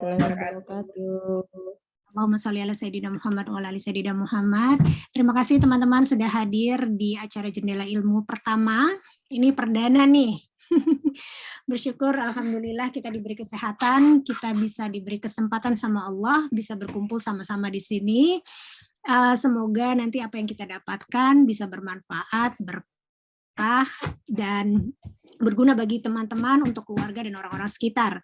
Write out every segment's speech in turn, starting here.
warahmatullahi wabarakatuh. Allahumma sholli ala Sayyidina Muhammad wa ala ali Sayyidina Muhammad. Terima kasih teman-teman sudah hadir di acara Jendela Ilmu pertama. Ini perdana nih. Bersyukur alhamdulillah kita diberi kesehatan, kita bisa diberi kesempatan sama Allah, bisa berkumpul sama-sama di sini. Semoga nanti apa yang kita dapatkan bisa bermanfaat, dan berguna bagi teman-teman, untuk keluarga dan orang-orang sekitar.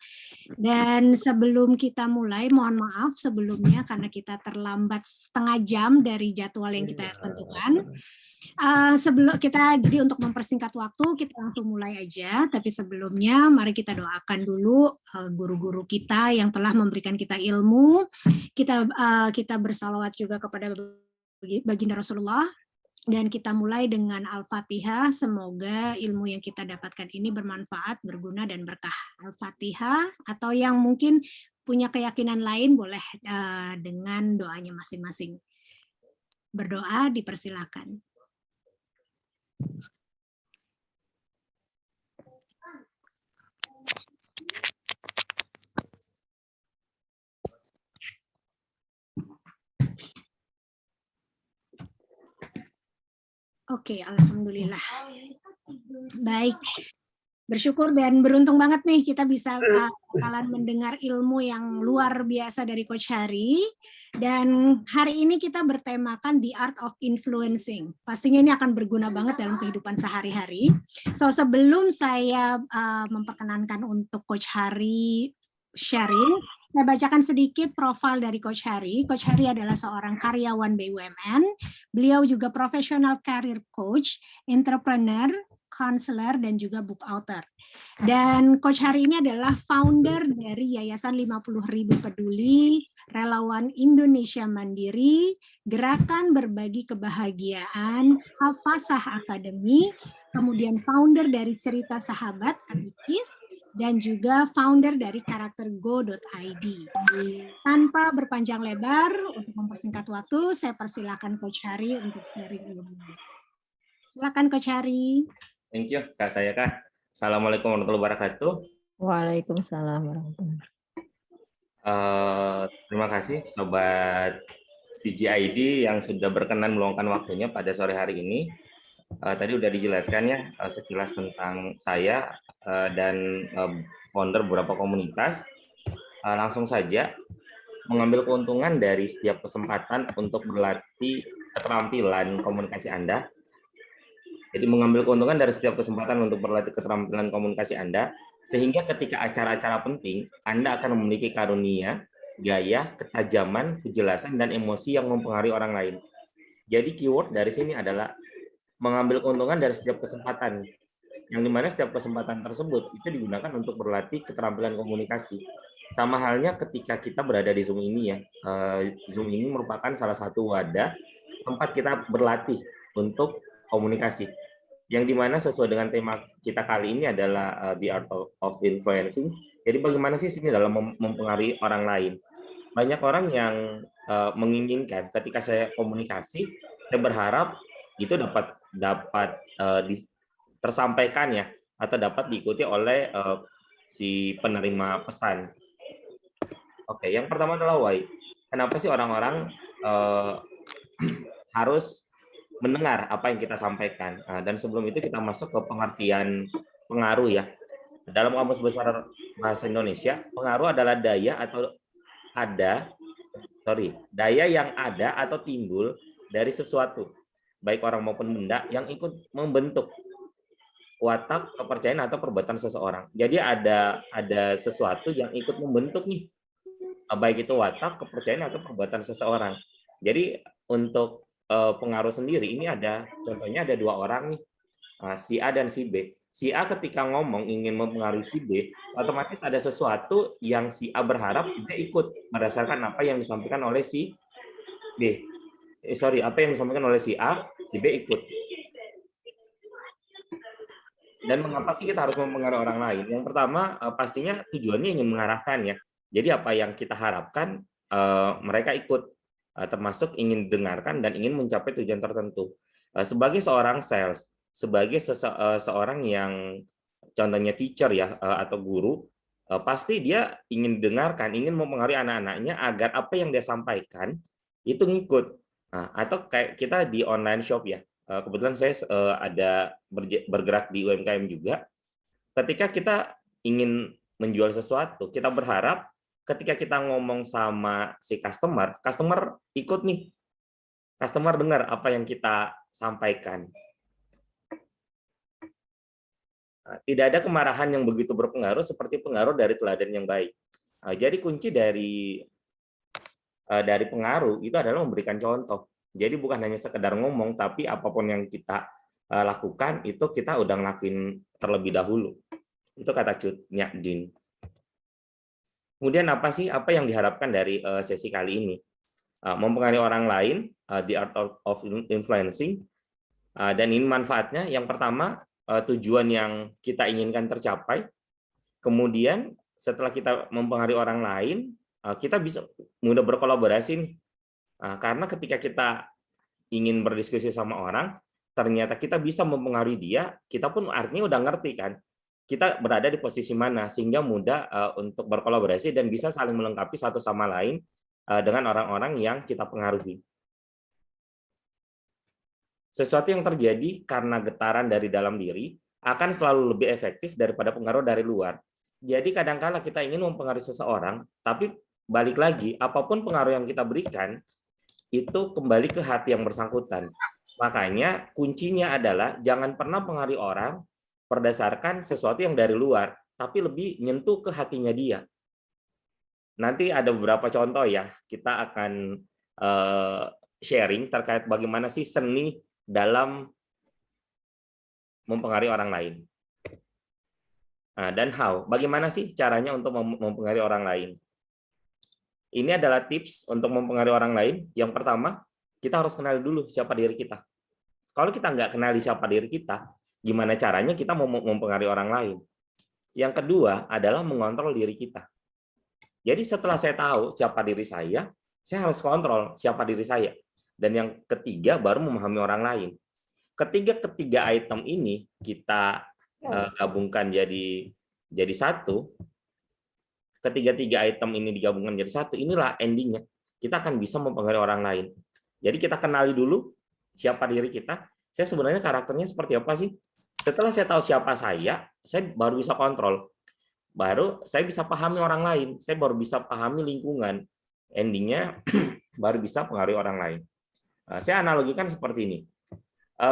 Dan sebelum kita mulai, mohon maaf sebelumnya karena kita terlambat setengah jam dari jadwal yang kita tentukan. Sebelum kita, jadi untuk mempersingkat waktu, kita langsung mulai aja. Tapi sebelumnya, mari kita doakan dulu guru-guru kita yang telah memberikan kita ilmu. Kita bersalawat juga kepada baginda Rasulullah. Dan kita mulai dengan Al-Fatihah. Semoga ilmu yang kita dapatkan ini bermanfaat, berguna, dan berkah. Al-Fatihah, atau yang mungkin punya keyakinan lain boleh dengan doanya masing-masing. Berdoa dipersilakan. Oke, alhamdulillah. Baik, bersyukur dan beruntung banget nih kita bisa bakalan mendengar ilmu yang luar biasa dari Coach Hari. Dan hari ini kita bertemakan The Art of Influencing. Pastinya ini akan berguna banget dalam kehidupan sehari-hari. So, sebelum saya memperkenankan untuk Coach Hari sharing, saya bacakan sedikit profil dari Coach Hari. Coach Hari adalah seorang karyawan BUMN. Beliau juga profesional career coach, entrepreneur, counselor, dan juga book author. Dan Coach Hari ini adalah founder dari Yayasan 50.000 Peduli, Relawan Indonesia Mandiri, Gerakan Berbagi Kebahagiaan, Hafasah Academy, kemudian founder dari Cerita Sahabat atau CIS, dan juga founder dari karaktergo.id. Tanpa berpanjang lebar, untuk mempersingkat waktu, saya persilakan Coach Hari untuk sharing ilmu. Silakan Coach Hari. Thank you, Kak. Saya Kak. Assalamualaikum warahmatullahi wabarakatuh. Waalaikumsalam warahmatullahi wabarakatuh. Terima kasih Sobat CGID yang sudah berkenan meluangkan waktunya pada sore hari ini. Tadi udah dijelaskan ya sekilas tentang saya dan founder beberapa komunitas. Langsung saja, mengambil keuntungan dari setiap kesempatan untuk berlatih keterampilan komunikasi Anda. Jadi mengambil keuntungan dari setiap kesempatan untuk berlatih keterampilan komunikasi Anda, sehingga ketika acara-acara penting, Anda akan memiliki karunia, gaya, ketajaman, kejelasan, dan emosi yang mempengaruhi orang lain. Jadi keyword dari sini adalah mengambil keuntungan dari setiap kesempatan, yang dimana setiap kesempatan tersebut itu digunakan untuk berlatih keterampilan komunikasi. Sama halnya ketika kita berada di Zoom ini ya, Zoom ini merupakan salah satu wadah tempat kita berlatih untuk komunikasi, yang dimana sesuai dengan tema kita kali ini adalah The Art of Influencing. Jadi bagaimana sih sini dalam mempengaruhi orang lain? Banyak orang yang menginginkan ketika saya komunikasi, saya berharap itu dapat tersampaikan ya, atau dapat diikuti oleh si penerima pesan. Oke, yang pertama adalah why. Kenapa sih orang-orang harus mendengar apa yang kita sampaikan? Dan sebelum itu kita masuk ke pengertian pengaruh ya. Dalam Kamus Besar Bahasa Indonesia, pengaruh adalah daya yang ada atau timbul dari sesuatu, baik orang maupun benda, yang ikut membentuk watak, kepercayaan, atau perbuatan seseorang. Jadi ada sesuatu yang ikut membentuk nih, baik itu watak, kepercayaan, atau perbuatan seseorang. Jadi untuk pengaruh sendiri ini contohnya ada dua orang nih, si A dan si B. Si A ketika ngomong ingin mempengaruhi si B, otomatis ada sesuatu yang si A berharap si B ikut berdasarkan apa yang disampaikan oleh si B. Apa yang disampaikan oleh si A, si B ikut. Dan mengapa sih kita harus mempengaruhi orang lain? Yang pertama, pastinya tujuannya ingin mengarahkan ya. Jadi apa yang kita harapkan, mereka ikut, termasuk ingin dengarkan dan ingin mencapai tujuan tertentu. Sebagai seorang sales, sebagai seorang yang contohnya teacher ya, atau guru, pasti dia ingin dengarkan, ingin mempengaruhi anak-anaknya agar apa yang dia sampaikan itu ngikut. Nah, atau kayak kita di online shop ya, kebetulan saya ada bergerak di UMKM juga. Ketika kita ingin menjual sesuatu, kita berharap ketika kita ngomong sama si customer, customer ikut nih, customer dengar apa yang kita sampaikan. Tidak ada kemarahan yang begitu berpengaruh seperti pengaruh dari teladan yang baik. Jadi kunci dari pengaruh itu adalah memberikan contoh. Jadi bukan hanya sekedar ngomong, tapi apapun yang kita lakukan itu kita udah ngelakuin terlebih dahulu. Itu kata cutnya Din. Kemudian apa yang diharapkan dari sesi kali ini? Mempengaruhi orang lain, the art of influencing, dan ini manfaatnya. Yang pertama, tujuan yang kita inginkan tercapai. Kemudian setelah kita mempengaruhi orang lain, kita bisa mudah berkolaborasi nih. Karena ketika kita ingin berdiskusi sama orang, ternyata kita bisa mempengaruhi dia, kita pun artinya udah ngerti kan, kita berada di posisi mana, sehingga mudah untuk berkolaborasi dan bisa saling melengkapi satu sama lain dengan orang-orang yang kita pengaruhi. Sesuatu yang terjadi karena getaran dari dalam diri akan selalu lebih efektif daripada pengaruh dari luar. Jadi kadang-kala kita ingin mempengaruhi seseorang, tapi balik lagi, apapun pengaruh yang kita berikan, itu kembali ke hati yang bersangkutan. Makanya kuncinya adalah jangan pernah pengaruhi orang berdasarkan sesuatu yang dari luar, tapi lebih nyentuh ke hatinya dia. Nanti ada beberapa contoh ya, kita akan sharing terkait bagaimana sih seni dalam mempengaruhi orang lain. Dan bagaimana sih caranya untuk mempengaruhi orang lain? Ini adalah tips untuk mempengaruhi orang lain. Yang pertama, kita harus kenali dulu siapa diri kita. Kalau kita nggak kenali siapa diri kita, gimana caranya kita mau mempengaruhi orang lain? Yang kedua adalah mengontrol diri kita. Jadi setelah saya tahu siapa diri saya harus kontrol siapa diri saya. Dan yang ketiga baru memahami orang lain. Ketiga item ini kita gabungkan jadi satu. Ketiga item ini digabungkan jadi satu, inilah endingnya. Kita akan bisa mempengaruhi orang lain. Jadi kita kenali dulu siapa diri kita. Saya sebenarnya karakternya seperti apa sih? Setelah saya tahu siapa saya baru bisa kontrol. Baru saya bisa pahami orang lain. Saya baru bisa pahami lingkungan. Endingnya baru bisa pengaruhi orang lain. Saya analogikan seperti ini.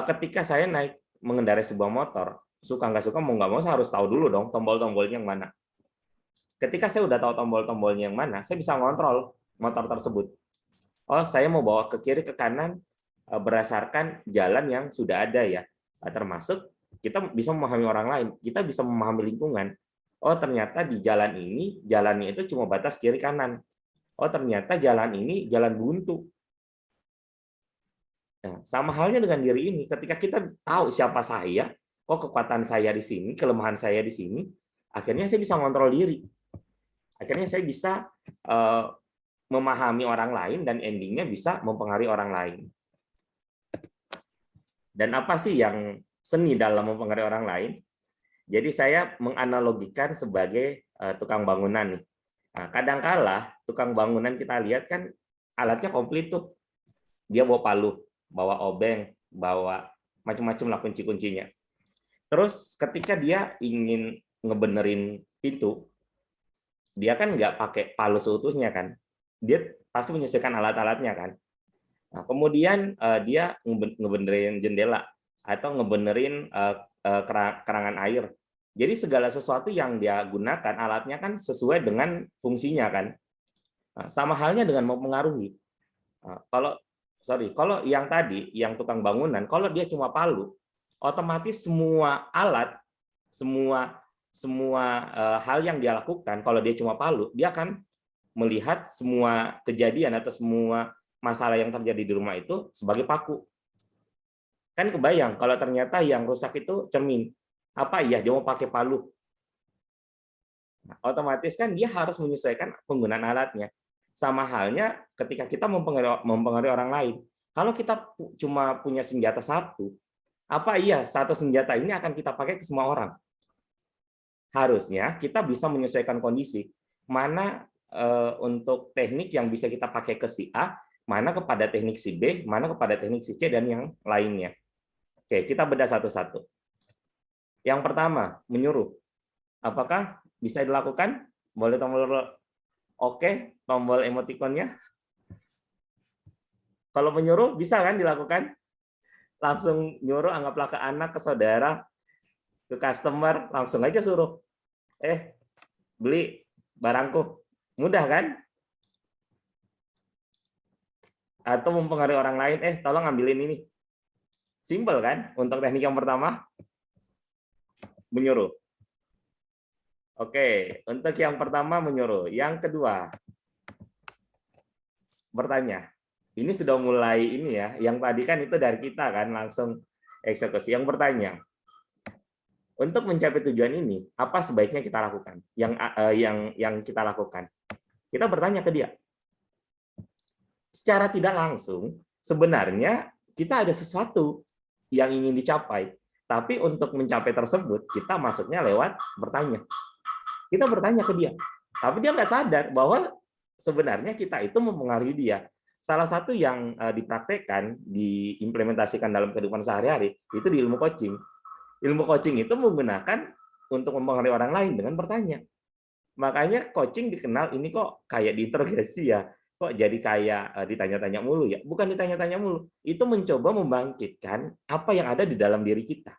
Ketika saya naik mengendarai sebuah motor, suka nggak suka, mau nggak mau saya harus tahu dulu dong tombol-tombolnya yang mana. Ketika saya udah tahu tombol-tombolnya yang mana, saya bisa ngontrol motor tersebut. Oh, saya mau bawa ke kiri, ke kanan, berdasarkan jalan yang sudah ada ya. Termasuk kita bisa memahami orang lain, kita bisa memahami lingkungan. Oh, ternyata di jalan ini, jalannya itu cuma batas kiri kanan. Oh, ternyata jalan ini jalan buntu. Nah, sama halnya dengan diri ini, ketika kita tahu siapa saya, oh kekuatan saya di sini, kelemahan saya di sini, akhirnya saya bisa ngontrol diri. Akhirnya saya bisa memahami orang lain dan endingnya bisa mempengaruhi orang lain. Dan apa sih yang seni dalam mempengaruhi orang lain? Jadi saya menganalogikan sebagai tukang bangunan nih. Nah, kadangkala tukang bangunan kita lihat kan alatnya komplit tuh. Dia bawa palu, bawa obeng, bawa macam-macam lah kunci-kuncinya. Terus ketika dia ingin ngebenerin pintu, dia kan nggak pakai palu seutuhnya kan, dia pasti menyesuaikan alat-alatnya kan. Nah, kemudian dia ngebenerin jendela atau ngebenerin kerangan air. Jadi segala sesuatu yang dia gunakan alatnya kan sesuai dengan fungsinya kan. Nah, sama halnya dengan mempengaruhi. Nah, kalau yang tadi yang tukang bangunan, kalau dia cuma palu, otomatis semua alat, semua hal yang dia lakukan, kalau dia cuma palu, dia akan melihat semua kejadian atau semua masalah yang terjadi di rumah itu sebagai paku. Kan kebayang kalau ternyata yang rusak itu cermin. Apa iya dia mau pakai palu? Nah, otomatis kan dia harus menyesuaikan penggunaan alatnya. Sama halnya ketika kita mempengaruhi orang lain. Kalau kita cuma punya senjata satu, apa iya satu senjata ini akan kita pakai ke semua orang? harusnya kita bisa menyesuaikan kondisi. Mana untuk teknik yang bisa kita pakai ke si A, mana kepada teknik si B, mana kepada teknik si C, dan yang lainnya. Oke, kita bedah satu-satu. Yang pertama, menyuruh. Apakah bisa dilakukan? Boleh tombol oke, tombol emotikonnya. Kalau menyuruh, bisa kan dilakukan? Langsung nyuruh, anggaplah ke anak, ke saudara, ke customer, langsung aja suruh. Beli barangku. Mudah kan? Atau mempengaruhi orang lain, tolong ambilin ini. Simpel kan? Untuk teknik yang pertama, menyuruh. Oke, untuk yang pertama menyuruh. Yang kedua, bertanya. Ini sudah mulai ini ya. Yang tadi kan itu dari kita kan langsung eksekusi. Yang bertanya. Untuk mencapai tujuan ini, apa sebaiknya kita lakukan? Yang kita lakukan. Kita bertanya ke dia. Secara tidak langsung, sebenarnya kita ada sesuatu yang ingin dicapai. Tapi untuk mencapai tersebut, kita masuknya lewat bertanya. Kita bertanya ke dia, tapi dia nggak sadar bahwa sebenarnya kita itu mempengaruhi dia. Salah satu yang dipraktekkan, diimplementasikan dalam kehidupan sehari-hari, itu di ilmu coaching. Ilmu coaching itu menggunakan untuk mempengaruhi orang lain dengan bertanya. Makanya coaching dikenal ini kok kayak diinterogasi ya, kok jadi kayak ditanya-tanya mulu ya. Bukan ditanya-tanya mulu, itu mencoba membangkitkan apa yang ada di dalam diri kita.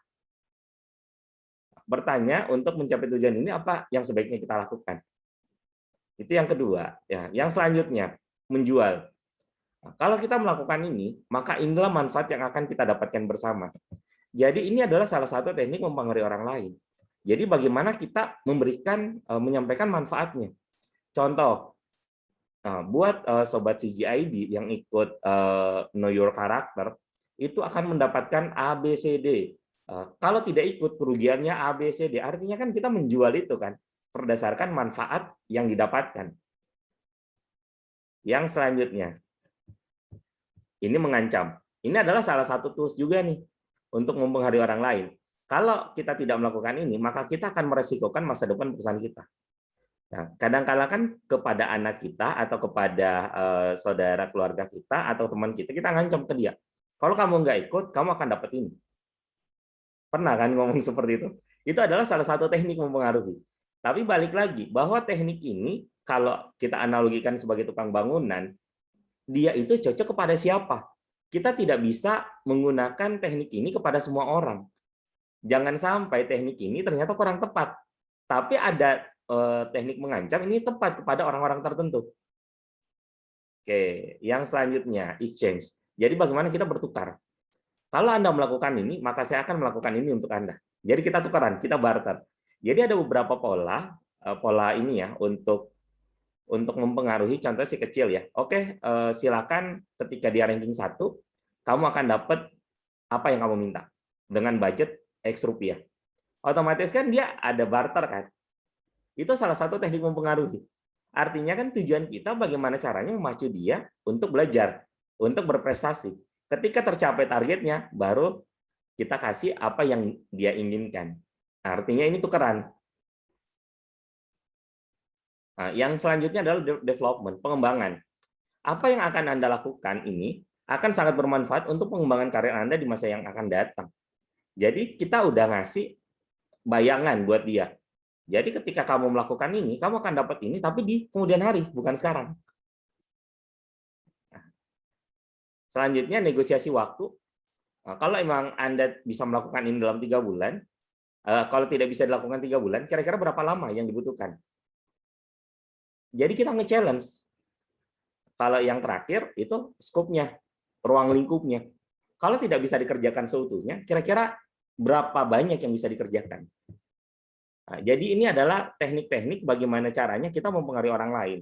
Bertanya untuk mencapai tujuan ini apa yang sebaiknya kita lakukan. Itu yang kedua. Ya, yang selanjutnya menjual. Nah, kalau kita melakukan ini, maka inilah manfaat yang akan kita dapatkan bersama. Jadi ini adalah salah satu teknik mempengaruhi orang lain. Jadi bagaimana kita menyampaikan manfaatnya. Contoh, buat sobat CGID yang ikut Know Your Character, itu akan mendapatkan ABCD. Kalau tidak ikut, kerugiannya A, B, C, D. Artinya kan kita menjual itu kan, berdasarkan manfaat yang didapatkan. Yang selanjutnya, ini mengancam. Ini adalah salah satu tools juga nih, untuk mempengaruhi orang lain. Kalau kita tidak melakukan ini, maka kita akan meresikokan masa depan perusahaan kita. Nah, kadang-kala kan kepada anak kita, atau kepada saudara keluarga kita, atau teman kita ngancam ke dia. Kalau kamu nggak ikut, kamu akan dapat ini. Pernah kan ngomong seperti itu? Itu adalah salah satu teknik mempengaruhi. Tapi balik lagi, bahwa teknik ini, kalau kita analogikan sebagai tukang bangunan, dia itu cocok kepada siapa? Kita tidak bisa menggunakan teknik ini kepada semua orang. Jangan sampai teknik ini ternyata kurang tepat. Tapi ada teknik mengancam, ini tepat kepada orang-orang tertentu. Oke, yang selanjutnya, exchange. Jadi bagaimana kita bertukar? Kalau Anda melakukan ini, maka saya akan melakukan ini untuk Anda. Jadi kita tukaran, kita barter. Jadi ada beberapa pola ini ya untuk mempengaruhi. Contohnya si kecil ya. Oke, silakan ketika dia ranking 1, kamu akan dapat apa yang kamu minta dengan budget X rupiah. Otomatis kan dia ada barter kan. Itu salah satu teknik mempengaruhi. Artinya kan tujuan kita bagaimana caranya memacu dia untuk belajar, untuk berprestasi. Ketika tercapai targetnya, baru kita kasih apa yang dia inginkan. Artinya ini tukeran. Nah, yang selanjutnya adalah development, pengembangan. Apa yang akan Anda lakukan ini akan sangat bermanfaat untuk pengembangan karir Anda di masa yang akan datang. Jadi kita udah ngasih bayangan buat dia. Jadi ketika kamu melakukan ini, kamu akan dapat ini, tapi di kemudian hari, bukan sekarang. Selanjutnya negosiasi waktu. Kalau memang Anda bisa melakukan ini dalam 3 bulan, kalau tidak bisa dilakukan 3 bulan, kira-kira berapa lama yang dibutuhkan? Jadi kita nge-challenge. Kalau yang terakhir itu skopnya, ruang lingkupnya. Kalau tidak bisa dikerjakan seutuhnya, kira-kira berapa banyak yang bisa dikerjakan? Nah, jadi ini adalah teknik-teknik bagaimana caranya kita mempengaruhi orang lain.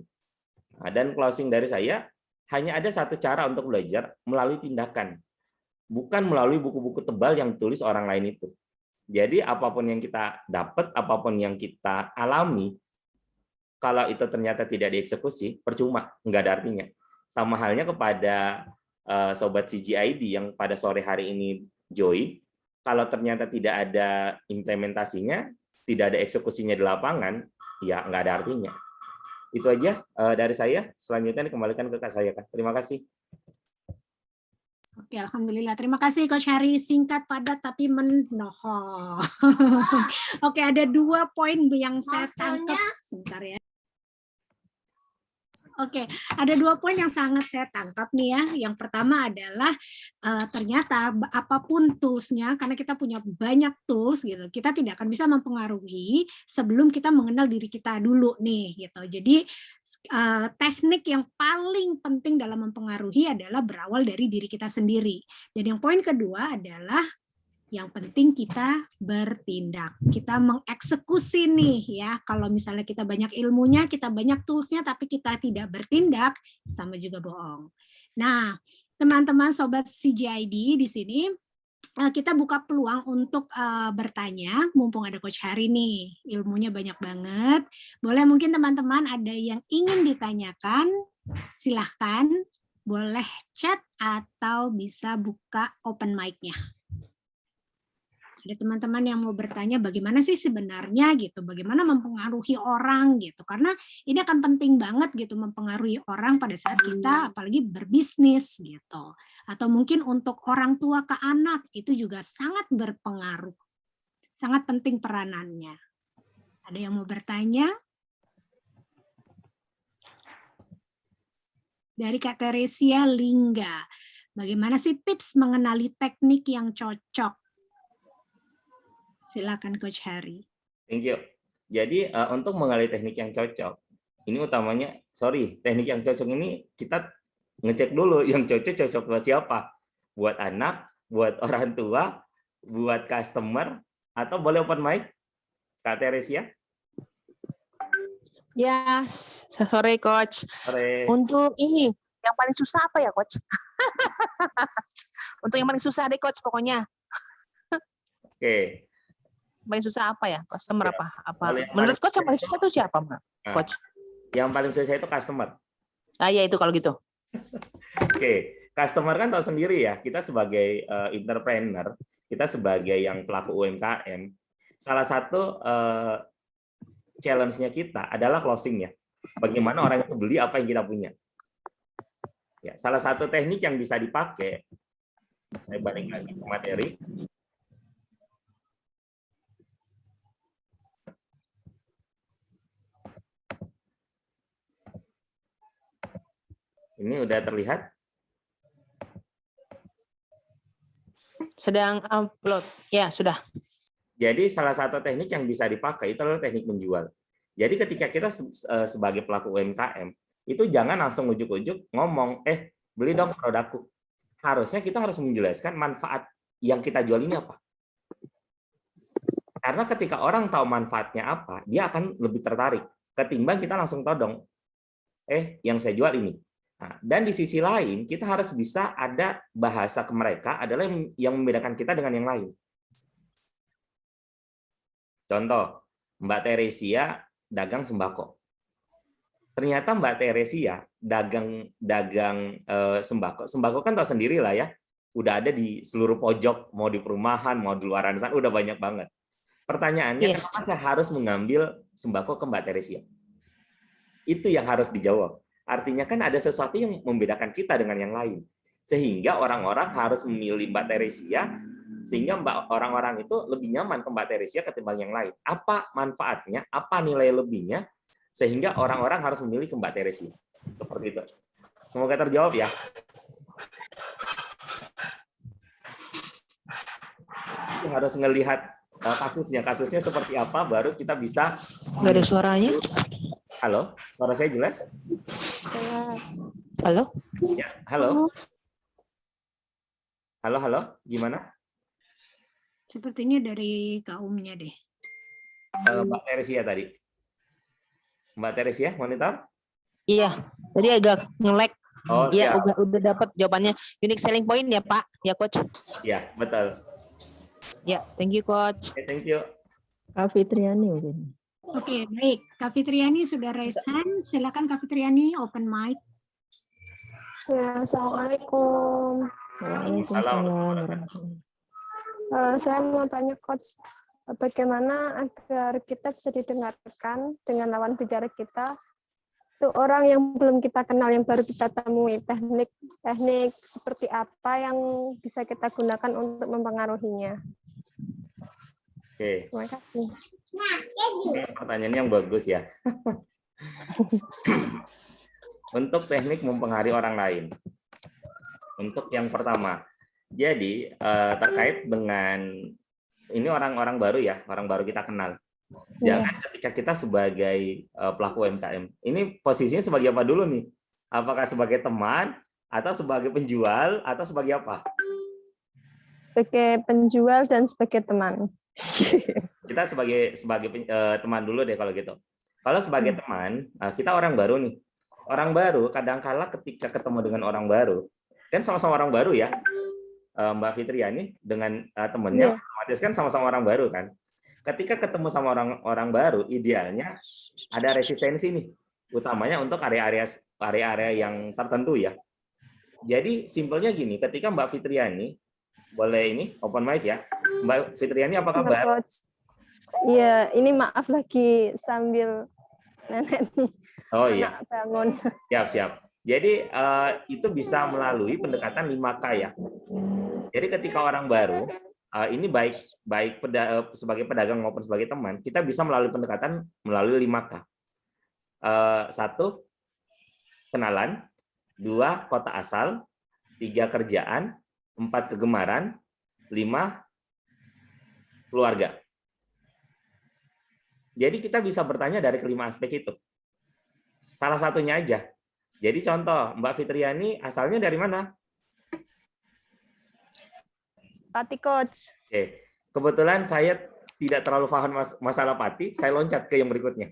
Nah, dan closing dari saya, hanya ada satu cara untuk belajar, melalui tindakan. Bukan melalui buku-buku tebal yang ditulis orang lain itu. Jadi apapun yang kita dapat, apapun yang kita alami, kalau itu ternyata tidak dieksekusi, percuma, nggak ada artinya. Sama halnya kepada Sobat CGID yang pada sore hari ini join, kalau ternyata tidak ada implementasinya, tidak ada eksekusinya di lapangan, ya nggak ada artinya. Itu aja dari saya. Selanjutnya dikembalikan ke Kak saya, Kak. Terima kasih. Oke, alhamdulillah. Terima kasih Coach Harry. Singkat, padat, tapi menohol. Oke, ada 2 poin yang saya tangkap. Sebentar ya. Oke, ada 2 poin yang sangat saya tangkap nih ya. Yang pertama adalah ternyata apapun toolsnya, karena kita punya banyak tools gitu, kita tidak akan bisa mempengaruhi sebelum kita mengenal diri kita dulu nih gitu. Jadi teknik yang paling penting dalam mempengaruhi adalah berawal dari diri kita sendiri. Dan yang poin kedua adalah yang penting kita bertindak, kita mengeksekusi nih ya. Kalau misalnya kita banyak ilmunya, kita banyak toolsnya, tapi kita tidak bertindak, sama juga bohong. Nah, teman-teman sobat CGID di sini, kita buka peluang untuk bertanya, mumpung ada Coach Harry nih, ilmunya banyak banget. Boleh mungkin teman-teman ada yang ingin ditanyakan, silahkan, boleh chat atau bisa buka open mic-nya. Ada teman-teman yang mau bertanya bagaimana sih sebenarnya gitu, bagaimana mempengaruhi orang gitu, karena ini akan penting banget gitu mempengaruhi orang pada saat kita apalagi berbisnis gitu, atau mungkin untuk orang tua ke anak itu juga sangat berpengaruh, sangat penting peranannya. Ada yang mau bertanya? Dari Kak Teresia Lingga, bagaimana sih tips mengenali teknik yang cocok? Silakan Coach Harry. Thank you. Jadi untuk mengenali teknik yang cocok, ini utamanya, teknik yang cocok ini kita ngecek dulu yang cocok buat siapa? Buat anak, buat orang tua, buat customer, atau boleh open mic? Kak Teresia? Ya, sore Coach. Sore. Untuk ini, yang paling susah apa ya Coach? Untuk yang paling susah deh Coach pokoknya. Oke. Paling susah apa ya? Customer Ya, apa? Menurut Coach yang paling susah itu siapa, Coach? Yang paling susah itu customer. Ah ya itu kalau gitu. Oke, customer kan tahu sendiri ya, kita sebagai entrepreneur, kita sebagai yang pelaku UMKM, salah satu challenge-nya kita adalah closing-nya. Bagaimana orang itu beli apa yang kita punya. Ya, salah satu teknik yang bisa dipakai, saya balik lagi ke materi. Ini udah terlihat? Sedang upload. Ya, sudah. Jadi salah satu teknik yang bisa dipakai itu adalah teknik menjual. Jadi ketika kita sebagai pelaku UMKM, itu jangan langsung ujuk-ujuk ngomong, beli dong produkku. Harusnya kita harus menjelaskan manfaat yang kita jual ini apa. Karena ketika orang tahu manfaatnya apa, dia akan lebih tertarik. Ketimbang kita langsung todong, yang saya jual ini. Nah, dan di sisi lain, kita harus bisa ada bahasa ke mereka adalah yang membedakan kita dengan yang lain. Contoh, Mbak Teresia dagang sembako. Ternyata Mbak Teresia dagang sembako. Sembako kan tahu sendiri lah ya, udah ada di seluruh pojok, mau di perumahan, mau di luar sana, udah banyak banget. Pertanyaannya, kenapa saya harus mengambil sembako ke Mbak Teresia? Itu yang harus dijawab. Artinya kan ada sesuatu yang membedakan kita dengan yang lain. Sehingga orang-orang harus memilih Mbak Teresia, sehingga orang-orang itu lebih nyaman ke Mbak Teresia ketimbang yang lain. Apa manfaatnya, apa nilai lebihnya, sehingga orang-orang harus memilih ke Mbak Teresia. Seperti itu. Semoga terjawab ya. Harus ngelihat kasusnya seperti apa, baru kita bisa. Nggak ada suaranya. Halo, suara saya jelas? Jelas. Halo? Ya, halo. Halo, gimana? Sepertinya dari kaumnya deh. Mbak Teresia tadi. Mbak Teresia, monitor? Iya, tadi agak nge-lag. Oh, iya, udah dapat jawabannya. Unique selling point ya, Pak? Ya, Coach? Ya, betul. Ya, thank you, Coach. Okay, thank you. Kak Fitriani mungkin. Oke, baik. Kak Fitriani sudah raise hand. Silakan Kak Fitriani, open mic. Ya, Assalamualaikum. Waalaikumsalam warahmatullahi. Saya mau tanya Coach, bagaimana agar kita bisa didengarkan dengan lawan bicara kita. Itu orang yang belum kita kenal, yang baru kita temui, teknik seperti apa yang bisa kita gunakan untuk mempengaruhinya. Oke, Terima kasih. pertanyaan yang bagus ya. Untuk teknik mempengaruhi orang lain. Untuk yang pertama, jadi terkait dengan ini orang-orang baru ya, orang baru kita kenal. Jangan ketika kita sebagai pelaku UMKM, ini posisinya sebagai apa dulu nih? Apakah sebagai teman, atau sebagai penjual, atau sebagai apa? Sebagai penjual dan sebagai teman. Kita sebagai teman dulu deh kalau gitu. Kalau sebagai teman, kita orang baru nih. Orang baru kadang-kala ketika ketemu dengan orang baru, kan sama-sama orang baru ya, Mbak Fitriani dengan temennya, otomatis kan sama-sama orang baru kan. Ketika ketemu sama orang baru, idealnya ada resistensi nih, utamanya untuk area-area yang tertentu ya. Jadi simpelnya gini, ketika Mbak Fitriani, boleh ini open mic ya, Mbak Fitriani apa kabar? Iya, ini maaf lagi sambil nenek nih. Oh iya. Anak bangun. Siap. Jadi itu bisa melalui pendekatan 5K ya. Jadi ketika orang baru, ini baik sebagai pedagang maupun sebagai teman, kita bisa melalui pendekatan melalui 5K. 1, kenalan, 2, kota asal, 3, kerjaan, 4, kegemaran, 5, keluarga. Jadi kita bisa bertanya dari kelima aspek itu. Salah satunya aja. Jadi contoh, Mbak Fitriani asalnya dari mana? Pati Coach. Oke. Kebetulan saya tidak terlalu paham masalah Pati, saya loncat ke yang berikutnya.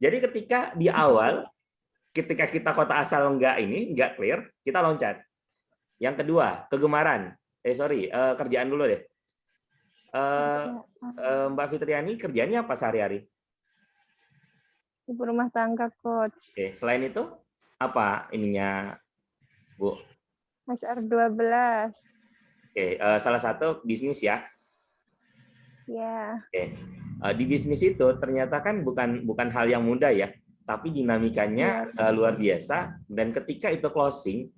Jadi ketika di awal, ketika kita kota asal enggak clear, kita loncat. Yang kedua, kegemaran. Kerjaan dulu deh. Mbak Fitriani kerjanya apa sehari-hari? Ibu rumah tangga, Coach. Oke, selain itu apa ininya, Bu? SR12. Oke, salah satu bisnis ya. Ya. Oke. Di bisnis itu ternyata kan bukan hal yang mudah ya, tapi dinamikanya luar biasa, dan ketika itu closing,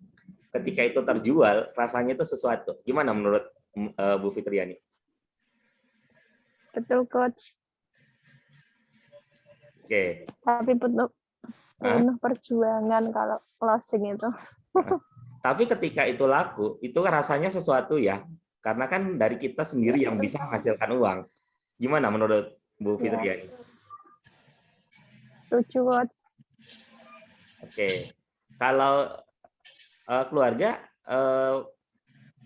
ketika itu terjual, rasanya itu sesuatu. Gimana menurut Bu Fitriani? Betul, Coach. Oke. Tapi penuh perjuangan kalau closing itu. Tapi ketika itu laku, itu rasanya sesuatu ya. Karena kan dari kita sendiri yang bisa menghasilkan uang. Gimana menurut Bu Fitriani? Setuju, Coach. Oke. Kalau keluarga,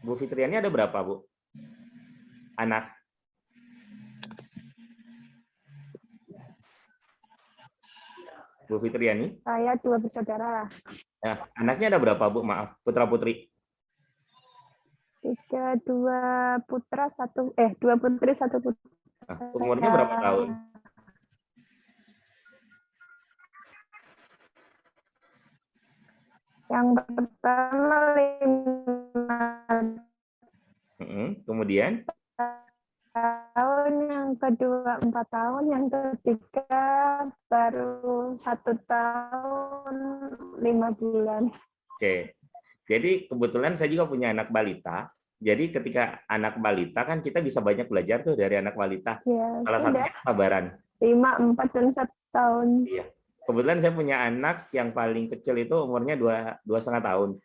Bu Fitriani ada berapa, Bu? Anak? Bu Fitriani? Saya 2 bersaudara. Nah, anaknya ada berapa, Bu? Maaf, putra-putri. 2 putra, 2 putri, 1 putra. Nah, umurnya berapa tahun? Yang pertama 5 Kemudian? tahun, yang kedua 4 tahun, yang ketiga baru 1 tahun 5 bulan. Oke. Jadi kebetulan saya juga punya anak balita. Jadi ketika anak balita kan kita bisa banyak belajar tuh dari anak balita. Ya, salah satunya kesabaran. 5, 4, dan 1 tahun. Iya. Kebetulan saya punya anak yang paling kecil itu umurnya 2,5 tahun.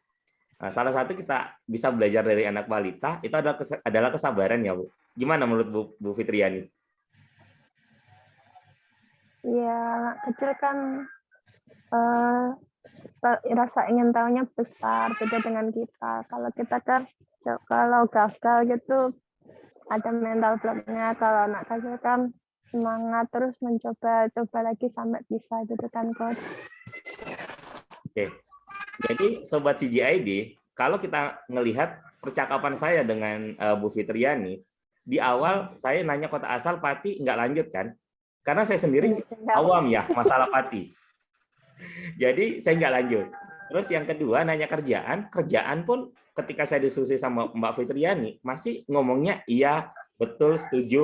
Nah, salah satu kita bisa belajar dari anak balita itu adalah kesabaran ya, Bu. Gimana menurut Bu Fitriani? Ya, anak kecil kan rasa ingin tahunya besar, beda dengan kita. Kalau kita kan kalau gagal gitu ada mental block-nya. Kalau anak kecil kan semangat terus coba lagi sampai bisa gitu kan, Coach. Oke. Jadi Sobat CGID, kalau kita melihat percakapan saya dengan Bu Fitriani, di awal saya nanya kota asal Pati nggak lanjut kan? Karena saya sendiri awam ya masalah Pati. Jadi saya nggak lanjut. Terus yang kedua nanya kerjaan pun ketika saya diskusi sama Mbak Fitriani masih ngomongnya iya, betul, setuju.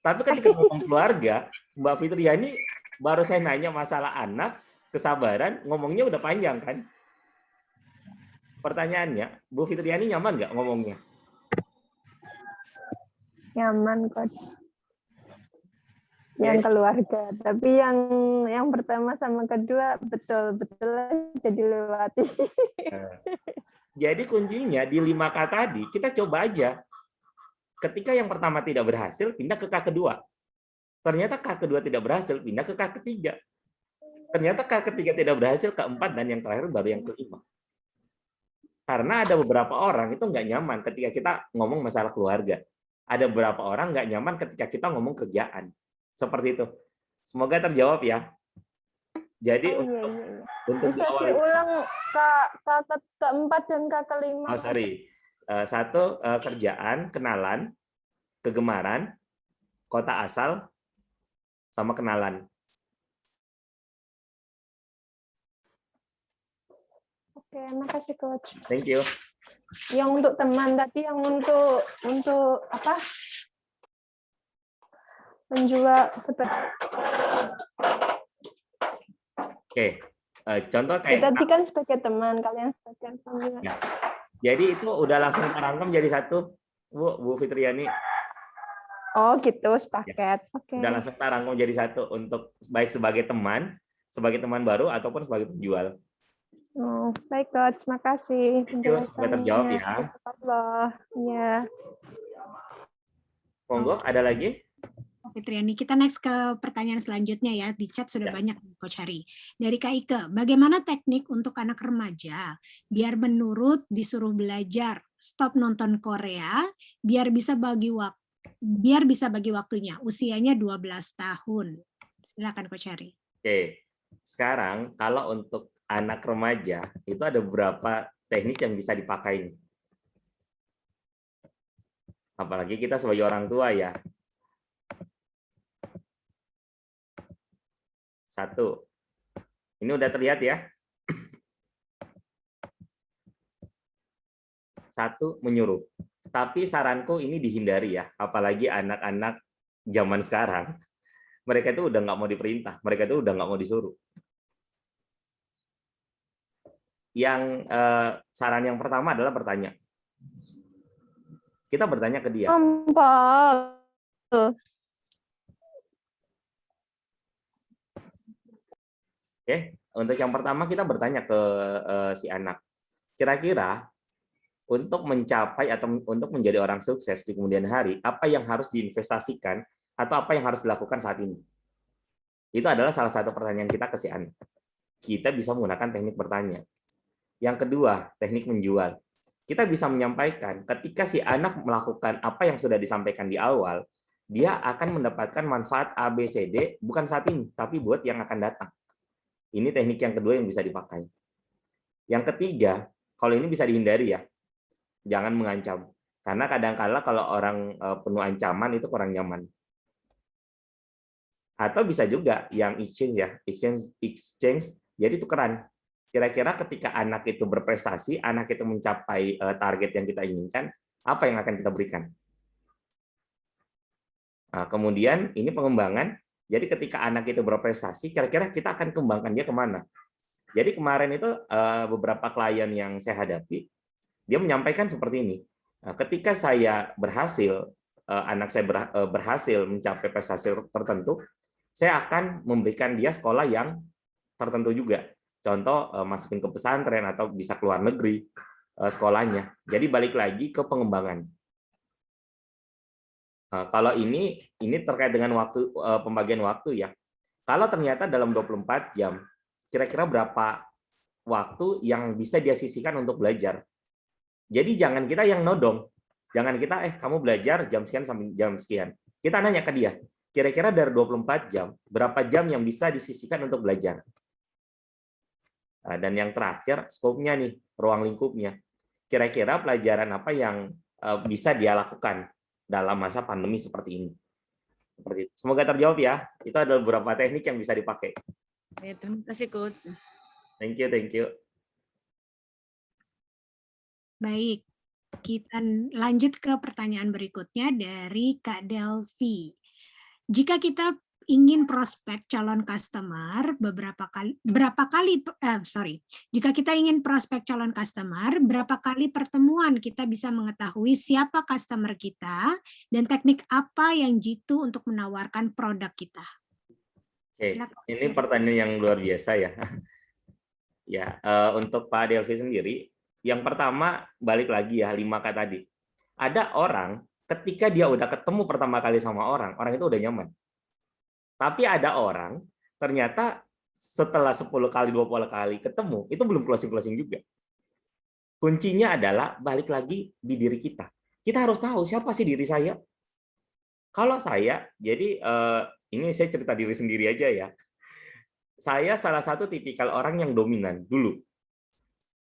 Tapi ketika ngomong keluarga, Mbak Fitriani baru saya nanya masalah anak, kesabaran, ngomongnya udah panjang kan? Pertanyaannya, Bu Fitriani nyaman nggak ngomongnya? Nyaman, Coach. Yang keluarga, tapi yang pertama sama kedua betul-betul jadi lewati. Jadi kuncinya di 5K tadi, kita coba aja. Ketika yang pertama tidak berhasil, pindah ke K kedua. Ternyata K kedua tidak berhasil, pindah ke K ketiga. Ternyata K ketiga tidak berhasil, keempat, dan yang terakhir baru yang kelima. Karena ada beberapa orang itu nggak nyaman ketika kita ngomong masalah keluarga. Ada beberapa orang nggak nyaman ketika kita ngomong kerjaan. Seperti itu. Semoga terjawab ya. Jadi untuk Bisa diulang keempat dan kelima. Oh, sorry. Satu, kerjaan, kenalan, kegemaran, kota asal, sama kenalan. Oke, makasih Coach. Thank you. Yang untuk teman tadi, yang untuk apa? Menjual seperti. Oke, contoh kayak tadi kan sebagai teman, kalian sebagai teman. Ya. Jadi itu udah langsung terangkum jadi satu, Bu Fitriani. Oh gitu, sepaket. Ya. Oke. Udah langsung terangkum jadi satu untuk baik sebagai teman baru ataupun sebagai penjual. Oh, baik Coach, makasih Semoga terjawab ya. Allah. Ya. Monggo, ada lagi? Fitriani, kita next ke pertanyaan selanjutnya ya. Di chat sudah banyak Coach Hari. Dari Kak Ike, bagaimana teknik untuk anak remaja biar menurut disuruh belajar, stop nonton Korea, biar bisa bagi waktunya. Usianya 12 tahun. Silakan Coach Hari. Oke. Sekarang kalau untuk anak remaja itu ada beberapa teknik yang bisa dipakai. Apalagi kita sebagai orang tua ya. Satu, ini udah terlihat ya. Satu, menyuruh. Tapi saranku ini dihindari ya, apalagi anak-anak zaman sekarang. Mereka itu udah nggak mau diperintah, mereka itu udah nggak mau disuruh. Yang saran yang pertama adalah bertanya. Kita bertanya ke dia. Oke, untuk yang pertama kita bertanya ke si anak, kira-kira untuk mencapai atau untuk menjadi orang sukses di kemudian hari, apa yang harus diinvestasikan atau apa yang harus dilakukan saat ini? Itu adalah salah satu pertanyaan kita ke si anak. Kita bisa menggunakan teknik bertanya. Yang kedua, teknik menjual. Kita bisa menyampaikan ketika si anak melakukan apa yang sudah disampaikan di awal, dia akan mendapatkan manfaat A, B, C, D bukan saat ini, tapi buat yang akan datang. Ini teknik yang kedua yang bisa dipakai. Yang ketiga, kalau ini bisa dihindari ya, jangan mengancam. Karena kadang-kala kalau orang penuh ancaman itu kurang nyaman. Atau bisa juga yang exchange ya, exchange jadi tukeran. Kira-kira ketika anak itu berprestasi, anak itu mencapai target yang kita inginkan, apa yang akan kita berikan? Nah, kemudian ini pengembangan. Jadi ketika anak itu berprestasi, kira-kira kita akan kembangkan dia kemana? Jadi kemarin itu beberapa klien yang saya hadapi, dia menyampaikan seperti ini. Ketika saya berhasil, anak saya berhasil mencapai prestasi tertentu, saya akan memberikan dia sekolah yang tertentu juga. Contoh, masukin ke pesantren atau bisa keluar negeri sekolahnya. Jadi balik lagi ke pengembangan. Kalau ini terkait dengan waktu pembagian waktu ya. Kalau ternyata dalam 24 jam, kira-kira berapa waktu yang bisa dia sisihkan untuk belajar. Jadi jangan kita yang nodong. Jangan kita, kamu belajar jam sekian sampai jam sekian. Kita nanya ke dia, kira-kira dari 24 jam, berapa jam yang bisa disisihkan untuk belajar. Dan yang terakhir, skopnya nih, ruang lingkupnya. Kira-kira pelajaran apa yang bisa dia lakukan dalam masa pandemi seperti ini. Seperti itu. Semoga terjawab ya. Itu adalah beberapa teknik yang bisa dipakai. Terima kasih Coach. Thank you. Baik, kita lanjut ke pertanyaan berikutnya dari Kak Delvi. jika kita ingin prospek calon customer jika kita ingin prospek calon customer, berapa kali pertemuan kita bisa mengetahui siapa customer kita dan teknik apa yang jitu untuk menawarkan produk kita. Oke, Silakan. ini pertanyaan yang luar biasa ya. Ya, untuk Pak Delvi sendiri, yang pertama balik lagi ya 5K tadi. Ada orang ketika dia udah ketemu pertama kali sama orang itu udah nyaman. Tapi ada orang ternyata setelah 10 kali, 20 kali ketemu, itu belum closing-closing juga. Kuncinya adalah balik lagi di diri kita. Kita harus tahu siapa sih diri saya. Kalau saya, jadi ini saya cerita diri sendiri aja ya. Saya salah satu tipikal orang yang dominan dulu.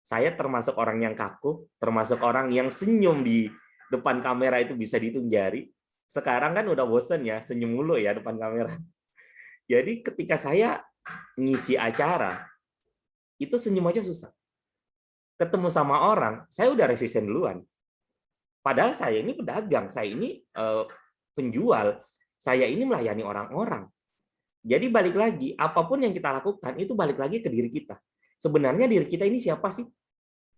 Saya termasuk orang yang kaku, termasuk orang yang senyum di depan kamera itu bisa dihitung jari. Sekarang kan udah bosen ya, senyum mulu ya depan kamera. Jadi ketika saya ngisi acara, itu senyum aja susah. Ketemu sama orang, saya udah resisten duluan. Padahal saya ini pedagang, saya ini penjual, saya ini melayani orang-orang. Jadi balik lagi, apapun yang kita lakukan, itu balik lagi ke diri kita. Sebenarnya diri kita ini siapa sih?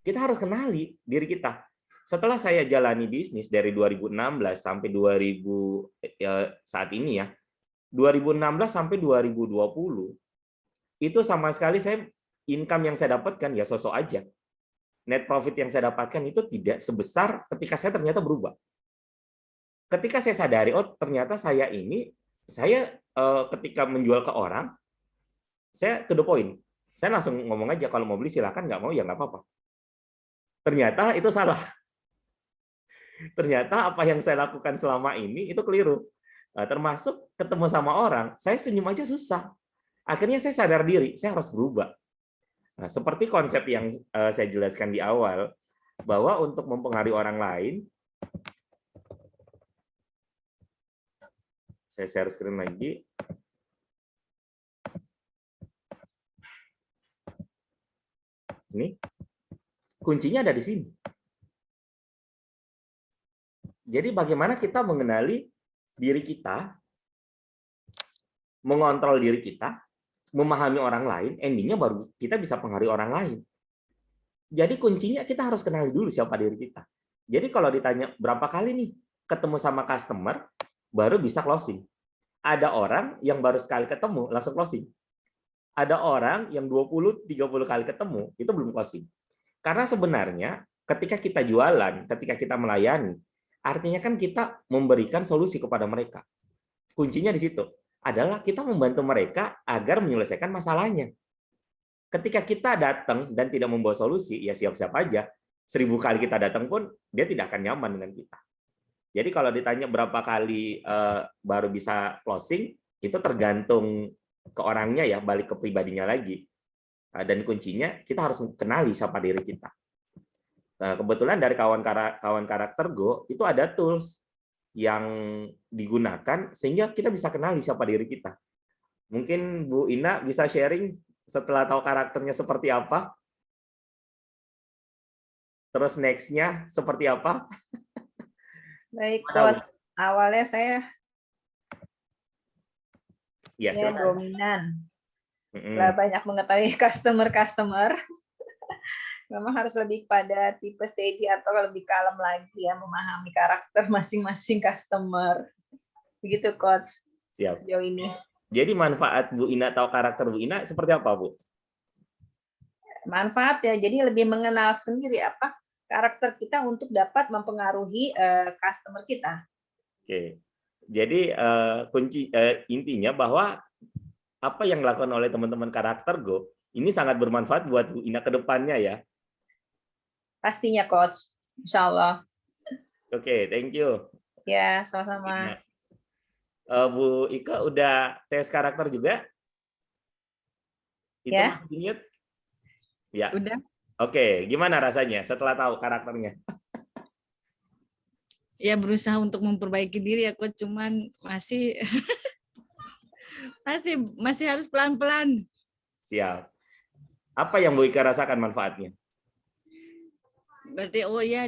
Kita harus kenali diri kita. Setelah saya jalani bisnis dari 2016 sampai 2000 saat ini ya, 2016 sampai 2020 itu sama sekali saya income yang saya dapatkan ya sosok aja. Net profit yang saya dapatkan itu tidak sebesar ketika saya ternyata berubah. Ketika saya sadari, oh ternyata saya ini, ketika menjual ke orang, saya to the point. Saya langsung ngomong aja, kalau mau beli silakan, nggak mau ya nggak apa-apa. Ternyata itu salah. Ternyata apa yang saya lakukan selama ini itu keliru. Termasuk ketemu sama orang, saya senyum aja susah. Akhirnya saya sadar diri, saya harus berubah. Nah, seperti konsep yang saya jelaskan di awal, bahwa untuk mempengaruhi orang lain, saya share screen lagi. Ini kuncinya ada di sini. Jadi bagaimana kita mengenali diri kita, mengontrol diri kita, memahami orang lain, endingnya baru kita bisa pengaruhi orang lain. Jadi kuncinya kita harus kenali dulu siapa diri kita. Jadi kalau ditanya berapa kali nih ketemu sama customer, baru bisa closing. Ada orang yang baru sekali ketemu, langsung closing. Ada orang yang 20-30 kali ketemu, itu belum closing. Karena sebenarnya ketika kita jualan, ketika kita melayani, artinya kan kita memberikan solusi kepada mereka. Kuncinya di situ adalah kita membantu mereka agar menyelesaikan masalahnya. Ketika kita datang dan tidak membawa solusi, ya siap-siap aja. 1000 kali kita datang pun dia tidak akan nyaman dengan kita. Jadi kalau ditanya berapa kali baru bisa closing, itu tergantung ke orangnya ya, balik ke pribadinya lagi. Dan kuncinya kita harus kenali siapa diri kita. Nah, kebetulan dari kawan karakter Go itu ada tools yang digunakan sehingga kita bisa kenali siapa diri kita. Mungkin Bu Ina bisa sharing setelah tahu karakternya seperti apa, terus next-nya seperti apa? Baik, Coach. Awalnya saya Ya, dominan. Setelah banyak mengetahui customer, memang harus lebih pada tipe steady atau lebih kalem lagi ya, memahami karakter masing-masing customer. Begitu, Coach. Siap. Sejauh ini. Jadi manfaat Bu Ina tahu karakter Bu Ina seperti apa, Bu? Manfaat ya, jadi lebih mengenal sendiri apa karakter kita untuk dapat mempengaruhi customer kita. Oke. Jadi intinya bahwa apa yang dilakukan oleh teman-teman karakter Go ini sangat bermanfaat buat Bu Ina ke depannya ya. Pastinya, Coach. Insya Allah. Oke, thank you. Ya, sama-sama. Bu Ika udah tes karakter juga? Itu Ya. masih mute? Ya. Udah. Oke, gimana rasanya setelah tahu karakternya? Ya berusaha untuk memperbaiki diri ya Coach, cuman masih masih harus pelan-pelan. Siap. Apa yang Bu Ika rasakan manfaatnya? berarti oh ya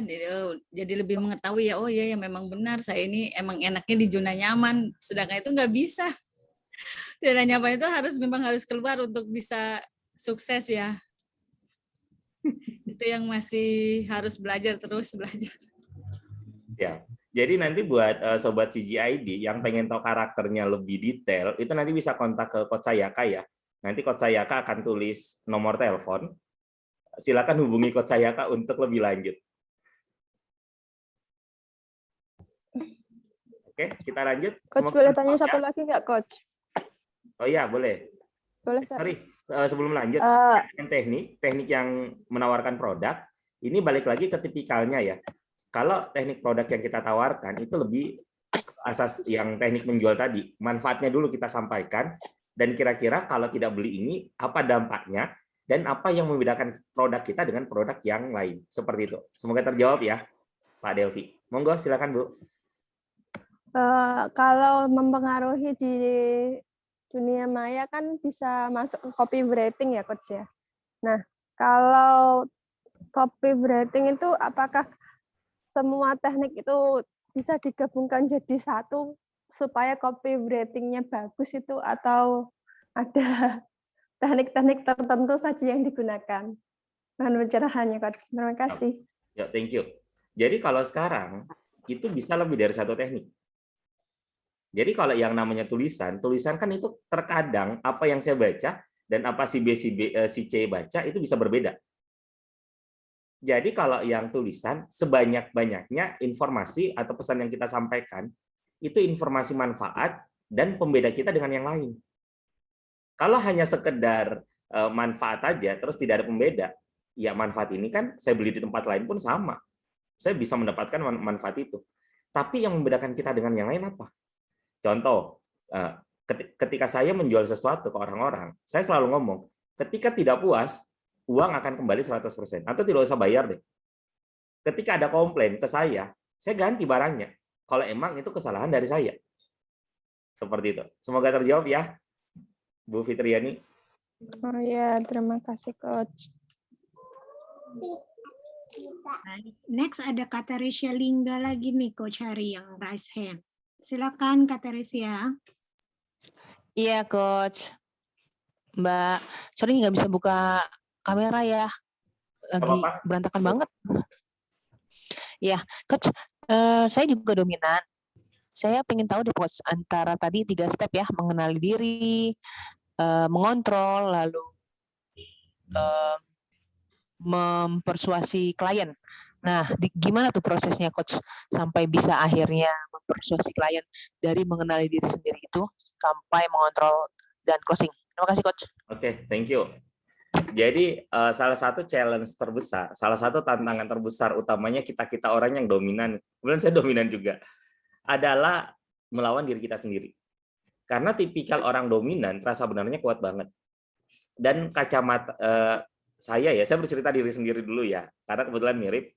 jadi lebih mengetahui ya, oh ya yang memang benar saya ini emang enaknya di zona nyaman, sedangkan itu nggak bisa. Zona nyaman itu memang harus keluar untuk bisa sukses ya. Itu yang masih harus belajar terus belajar. Ya. Jadi nanti buat sobat CGID yang pengen tahu karakternya lebih detail, itu nanti bisa kontak ke Coach Sayaka ya. Nanti Coach Sayaka akan tulis nomor telepon. Silakan hubungi Coach Sayaka untuk lebih lanjut. Oke, kita lanjut. Coach Semoga boleh tanya bermanfaat satu ya. lagi nggak, Coach? Oh iya, boleh. Boleh, Kak? Sorry, sebelum lanjut, teknik yang menawarkan produk, ini balik lagi ke tipikalnya ya. Kalau teknik produk yang kita tawarkan itu lebih asas yang teknik menjual tadi, manfaatnya dulu kita sampaikan, dan kira-kira kalau tidak beli ini, apa dampaknya, dan apa yang membedakan produk kita dengan produk yang lain. Seperti itu. Semoga terjawab ya, Pak Delvi. Monggo, silakan Bu. Kalau mempengaruhi di dunia maya kan bisa masuk ke copywriting ya, Coach ya. Nah, kalau copywriting itu apakah semua teknik itu bisa digabungkan jadi satu supaya copywriting-nya bagus itu, atau ada teknik-teknik tertentu saja yang digunakan? Mohon pencerahannya, Coach. Terima kasih. Ya, thank you. Jadi kalau sekarang itu bisa lebih dari satu teknik. Jadi kalau yang namanya tulisan kan itu terkadang apa yang saya baca dan apa si B, si C baca itu bisa berbeda. Jadi kalau yang tulisan, sebanyak-banyaknya informasi atau pesan yang kita sampaikan, itu informasi manfaat dan pembeda kita dengan yang lain. Kalau hanya sekedar manfaat aja, terus tidak ada pembeda, ya manfaat ini kan saya beli di tempat lain pun sama. Saya bisa mendapatkan manfaat itu. Tapi yang membedakan kita dengan yang lain apa? Contoh, ketika saya menjual sesuatu ke orang-orang, saya selalu ngomong, ketika tidak puas, uang akan kembali 100%, atau tidak usah bayar deh. Ketika ada komplain ke saya ganti barangnya. Kalau emang itu kesalahan dari saya. Seperti itu. Semoga terjawab ya, Bu Fitriani. Oh ya, terima kasih, Coach. Next ada Kak Teresia Lingga lagi nih, Coach Hari yang raise hand. Silakan Kak Teresia. Iya, Coach. Mbak, sorry nggak bisa buka kamera ya. Lagi berantakan banget. Ya, Coach, saya juga dominan. Saya pengen tahu deh, Coach, antara tadi 3 step ya, mengenali diri, mengontrol, lalu mempersuasi klien. Nah, gimana tuh prosesnya, Coach, sampai bisa akhirnya mempersuasi klien dari mengenali diri sendiri itu sampai mengontrol dan closing. Terima kasih, Coach. Oke, thank you. Jadi salah satu challenge terbesar, salah satu tantangan terbesar utamanya kita orang yang dominan, kemudian saya dominan juga, adalah melawan diri kita sendiri. Karena tipikal orang dominan rasa benarnya kuat banget. Dan kacamata saya bercerita diri sendiri dulu ya, karena kebetulan mirip.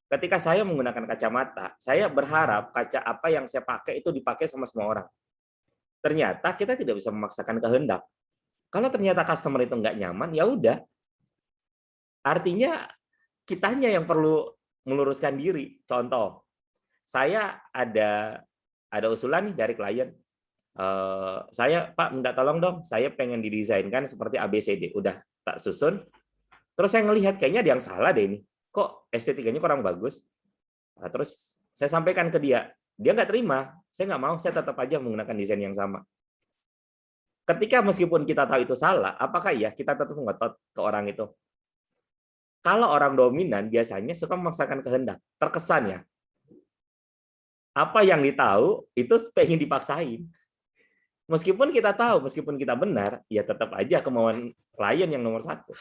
Ketika saya menggunakan kacamata, saya berharap kaca apa yang saya pakai itu dipakai sama semua orang. Ternyata kita tidak bisa memaksakan kehendak. Kalau ternyata customer itu nggak nyaman, ya udah. Artinya kitanya yang perlu meluruskan diri. Contoh, saya ada usulan nih dari klien. Saya, Pak, minta tolong dong, saya pengen didesainkan seperti ABCD. Udah tak susun. Terus saya ngelihat kayaknya ada yang salah deh ini. Kok estetikanya kurang bagus? Nah, terus saya sampaikan ke dia nggak terima. Saya nggak mau, saya tetap aja menggunakan desain yang sama. Ketika meskipun kita tahu itu salah, apakah ya kita tetap ngotot ke orang itu? Kalau orang dominan biasanya suka memaksakan kehendak, terkesan ya. Apa yang ditahu itu pengen dipaksain. Meskipun kita tahu, meskipun kita benar, ya tetap aja kemauan klien yang nomor satu.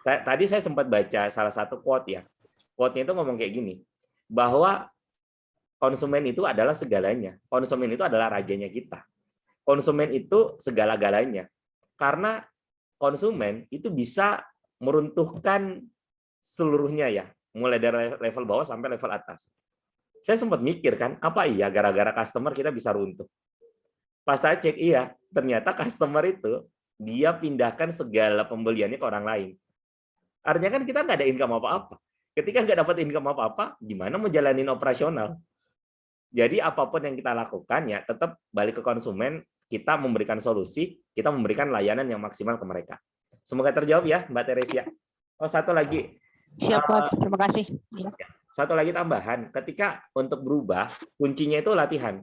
Tadi saya sempat baca salah satu quote ya. Quote-nya itu ngomong kayak gini, bahwa konsumen itu adalah segalanya. Konsumen itu adalah rajanya kita. Konsumen itu segala-galanya. Karena konsumen itu bisa meruntuhkan seluruhnya ya, mulai dari level bawah sampai level atas. Saya sempat mikir kan, apa iya gara-gara customer kita bisa runtuh? Pas saya cek, iya, ternyata customer itu dia pindahkan segala pembeliannya ke orang lain. Artinya kan kita nggak ada income apa-apa. Ketika nggak dapat income apa-apa, gimana mau jalanin operasional? Jadi apapun yang kita lakukan ya tetap balik ke konsumen, kita memberikan solusi, kita memberikan layanan yang maksimal ke mereka. Semoga terjawab ya, Mbak Teresia. Oh, satu lagi. Siap, Coach. Terima kasih. Ya. Satu lagi tambahan, ketika untuk berubah, kuncinya itu latihan.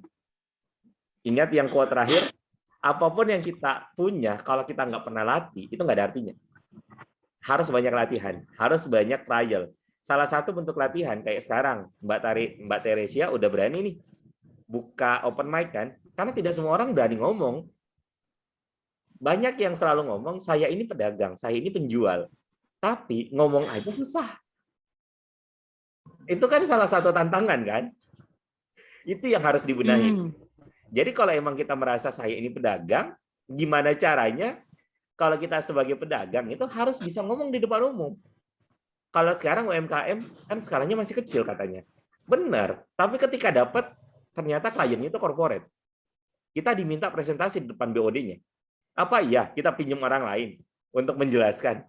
Ingat yang quote terakhir, apapun yang kita punya, kalau kita nggak pernah latih, itu nggak ada artinya. Harus banyak latihan, harus banyak trial. Salah satu bentuk latihan, kayak sekarang, Mbak Teresia udah berani nih, buka open mic kan, karena tidak semua orang berani ngomong. Banyak yang selalu ngomong, saya ini pedagang, saya ini penjual. Tapi ngomong aja susah. Itu kan salah satu tantangan kan? Itu yang harus dibenahi. Jadi kalau emang kita merasa saya ini pedagang, gimana caranya kalau kita sebagai pedagang itu harus bisa ngomong di depan umum. Kalau sekarang UMKM kan skalanya masih kecil katanya. Benar, tapi ketika dapat ternyata kliennya itu corporate. Kita diminta presentasi di depan BOD-nya. Apa iya kita pinjam orang lain untuk menjelaskan?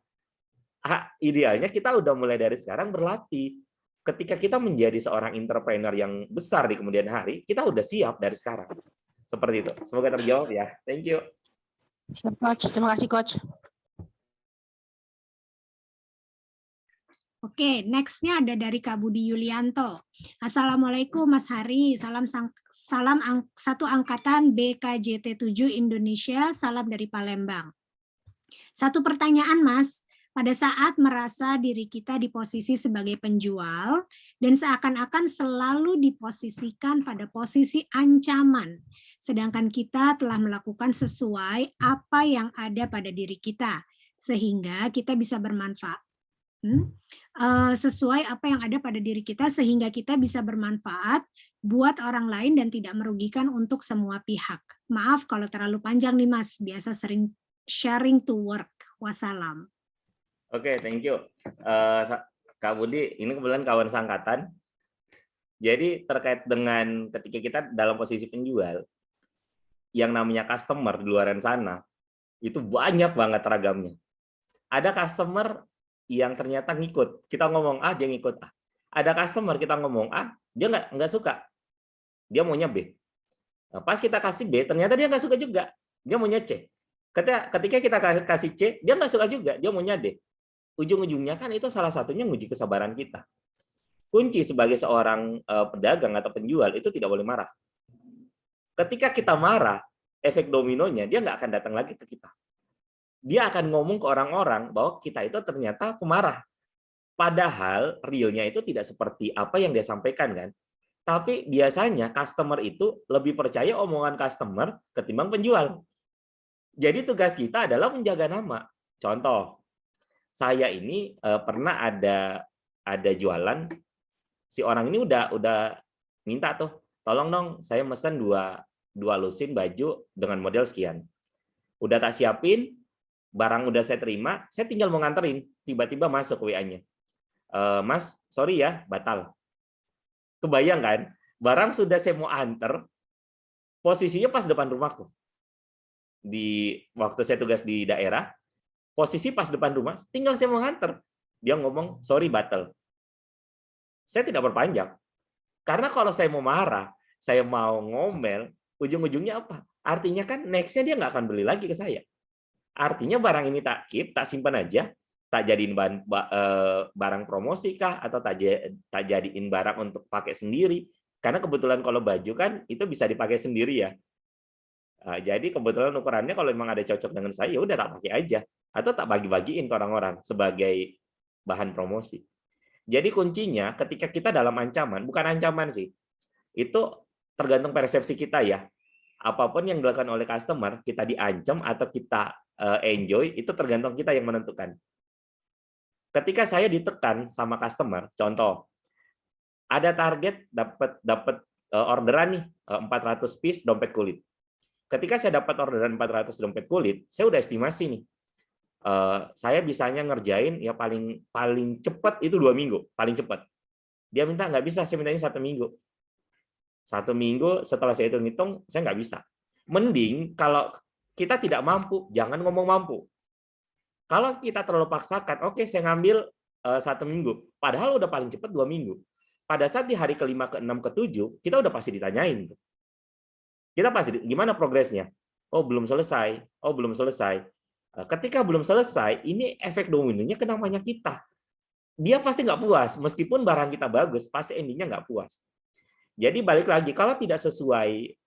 Idealnya kita udah mulai dari sekarang berlatih. Ketika kita menjadi seorang entrepreneur yang besar di kemudian hari, kita udah siap dari sekarang. Seperti itu. Semoga terjawab ya. Thank you. Siap, Coach. Terima kasih, Coach. Oke, next-nya ada dari Kak Budi Yulianto. Assalamualaikum Mas Hari, satu angkatan BKJT7 Indonesia, salam dari Palembang. Satu pertanyaan Mas, pada saat merasa diri kita di posisi sebagai penjual dan seakan-akan selalu diposisikan pada posisi ancaman, sedangkan kita telah melakukan sesuai apa yang ada pada diri kita, sehingga kita bisa bermanfaat. Sesuai apa yang ada pada diri kita sehingga kita bisa bermanfaat buat orang lain dan tidak merugikan untuk semua pihak. Maaf kalau terlalu panjang nih Mas, biasa sering sharing to work. Wassalam. Oke, thank you. Kak Budi, ini kebetulan kawan seangkatan. Jadi terkait dengan ketika kita dalam posisi penjual, yang namanya customer di luaran sana, itu banyak banget ragamnya. Ada customer yang ternyata ngikut, kita ngomong A, dia ngikut A. Ada customer kita ngomong A, dia nggak suka, dia maunya B. Nah, pas kita kasih B, ternyata dia nggak suka juga, dia maunya C. Ketika kita kasih C, dia nggak suka juga, dia maunya D. Ujung-ujungnya kan itu salah satunya nguji kesabaran kita. Kunci sebagai seorang pedagang atau penjual itu tidak boleh marah. Ketika kita marah, efek dominonya dia nggak akan datang lagi ke kita. Dia akan ngomong ke orang-orang bahwa kita itu ternyata pemarah. Padahal realnya itu tidak seperti apa yang dia sampaikan kan. Tapi biasanya customer itu lebih percaya omongan customer ketimbang penjual. Jadi tugas kita adalah menjaga nama. Contoh, saya ini pernah ada jualan, si orang ini udah minta tuh, tolong dong saya mesen dua lusin baju dengan model sekian. Udah tak siapin, barang udah saya terima, saya tinggal mau nganterin, tiba-tiba masuk WA-nya. Mas, sorry ya, batal. Kebayang kan? Barang sudah saya mau anter, posisinya pas depan rumahku. Di waktu saya tugas di daerah, posisi pas depan rumah, tinggal saya mau nganter. Dia ngomong, sorry, batal. Saya tidak berpanjang. Karena kalau saya mau marah, saya mau ngomel, ujung-ujungnya apa? Artinya kan next-nya dia nggak akan beli lagi ke saya. Artinya barang ini tak keep, tak simpan aja, tak jadiin barang promosi kah, atau tak jadiin barang untuk pakai sendiri. Karena kebetulan kalau baju kan itu bisa dipakai sendiri ya. Jadi kebetulan ukurannya kalau memang ada cocok dengan saya, ya udah tak pakai aja, atau tak bagi-bagiin ke orang-orang sebagai bahan promosi. Jadi kuncinya ketika kita dalam ancaman, bukan ancaman sih, itu tergantung persepsi kita ya. Apapun yang dilakukan oleh customer, kita diancam atau kita enjoy, itu tergantung kita yang menentukan. Ketika saya ditekan sama customer, contoh, ada target dapat orderan nih 400 piece dompet kulit. Ketika saya dapat orderan 400 dompet kulit, saya udah estimasi nih. Saya bisanya ngerjain ya paling cepat itu 2 minggu, paling cepat. Dia minta nggak bisa, saya mintanya 1 minggu. 1 minggu setelah saya hitung-hitung, saya nggak bisa. Mending kalau kita tidak mampu, jangan ngomong mampu. Kalau kita terlalu paksakan, oke saya ngambil 1 minggu, padahal udah paling cepat 2 minggu. Pada saat di hari ke-5, ke-6, ke-7, kita udah pasti ditanyain. Kita pasti, gimana progresnya? Oh belum selesai, oh belum selesai. Ketika belum selesai, ini efek dominonya ke namanya kita. Dia pasti nggak puas, meskipun barang kita bagus, pasti endingnya nggak puas. Jadi balik lagi, kalau tidak sesuai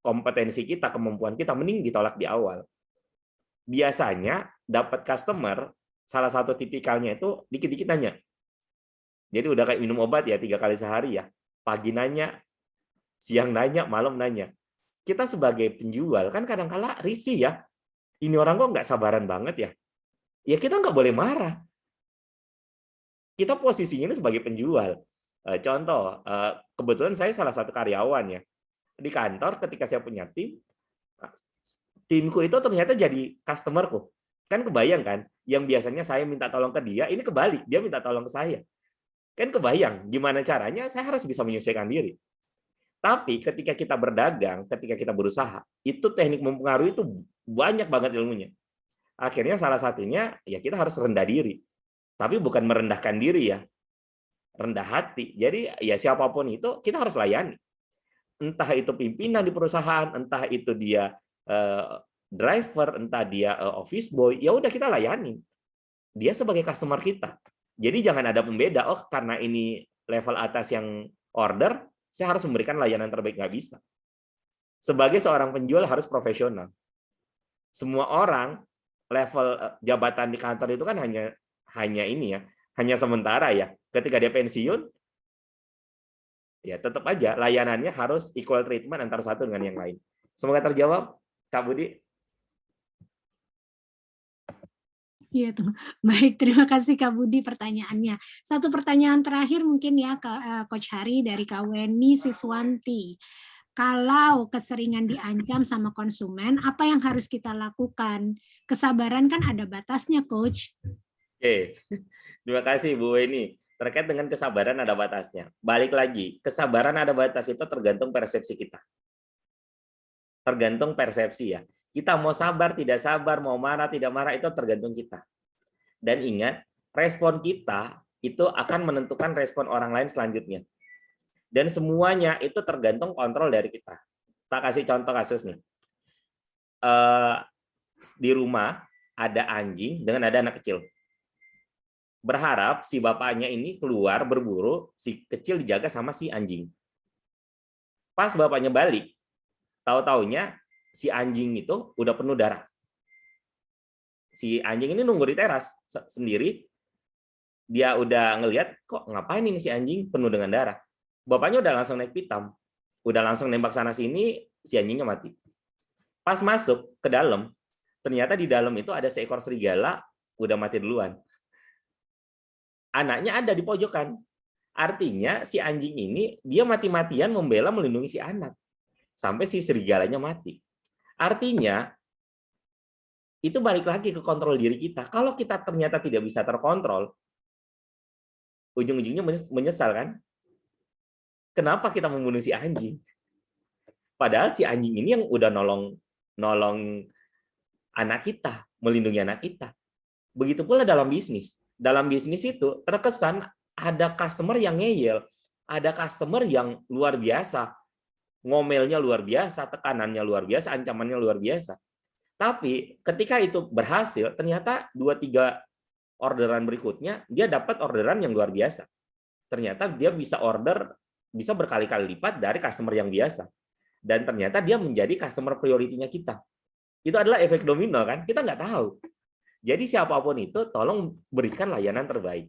kompetensi kita, kemampuan kita, mending ditolak di awal. Biasanya dapat customer, salah satu tipikalnya itu dikit-dikit nanya. Jadi udah kayak minum obat ya, 3 kali sehari ya. Pagi nanya, siang nanya, malam nanya. Kita sebagai penjual kan kadang-kala risih ya. Ini orang kok nggak sabaran banget ya. Ya kita nggak boleh marah. Kita posisinya ini sebagai penjual. Contoh, kebetulan saya salah satu karyawan ya. Di kantor ketika saya punya timku itu ternyata jadi customerku. Kan kebayang kan, yang biasanya saya minta tolong ke dia, ini kebalik, dia minta tolong ke saya. Kan kebayang, gimana caranya saya harus bisa menyesuaikan diri. Tapi ketika kita berdagang, ketika kita berusaha, itu teknik mempengaruhi itu banyak banget ilmunya. Akhirnya salah satunya, ya kita harus rendah diri. Tapi bukan merendahkan diri ya, rendah hati. Jadi ya siapapun itu kita harus layani. Entah itu pimpinan di perusahaan, entah itu dia driver, entah dia office boy, ya udah kita layani. Dia sebagai customer kita. Jadi jangan ada pembeda, oh karena ini level atas yang order, saya harus memberikan layanan terbaik, nggak bisa. Sebagai seorang penjual harus profesional. Semua orang level jabatan di kantor itu kan hanya ini ya, hanya sementara ya. Ketika dia pensiun, ya tetap aja layanannya harus equal treatment antara satu dengan yang lain. Semoga terjawab, Kak Budi. Iya tuh. Baik, terima kasih Kak Budi pertanyaannya. Satu pertanyaan terakhir mungkin ya Coach Hari dari Kak Weni Siswanti. Kalau keseringan diancam sama konsumen, apa yang harus kita lakukan? Kesabaran kan ada batasnya, Coach. Oke, terima kasih Bu Weni. Terkait dengan kesabaran ada batasnya. Balik lagi, kesabaran ada batas itu tergantung persepsi kita. Tergantung persepsi ya. Kita mau sabar, tidak sabar, mau marah, tidak marah, itu tergantung kita. Dan ingat, respon kita itu akan menentukan respon orang lain selanjutnya. Dan semuanya itu tergantung kontrol dari kita. Tak kasih contoh kasus nih. Di rumah ada anjing dengan ada anak kecil. Berharap si bapaknya ini keluar berburu, si kecil dijaga sama si anjing. Pas bapaknya balik, tahu-taunya si anjing itu udah penuh darah. Si anjing ini nunggu di teras sendiri, dia udah ngelihat kok ngapain ini si anjing penuh dengan darah. Bapaknya udah langsung naik pitam, udah langsung nembak sana sini, si anjingnya mati. Pas masuk ke dalam, ternyata di dalam itu ada seekor serigala udah mati duluan. Anaknya ada di pojokan. Artinya si anjing ini dia mati-matian membela melindungi si anak sampai si serigalanya mati. Artinya itu balik lagi ke kontrol diri kita. Kalau kita ternyata tidak bisa terkontrol, ujung-ujungnya menyesal kan? Kenapa kita membunuh si anjing? Padahal si anjing ini yang udah nolong anak kita, melindungi anak kita. Begitu pula dalam bisnis. Dalam bisnis itu terkesan ada customer yang ngeyel, ada customer yang luar biasa, ngomelnya luar biasa, tekanannya luar biasa, ancamannya luar biasa. Tapi ketika itu berhasil, ternyata 2-3 orderan berikutnya dia dapat orderan yang luar biasa. Ternyata dia bisa bisa berkali-kali lipat dari customer yang biasa. Dan ternyata dia menjadi customer priority-nya kita. Itu adalah efek domino kan? Kita nggak tahu. Jadi siapapun itu tolong berikan layanan terbaik.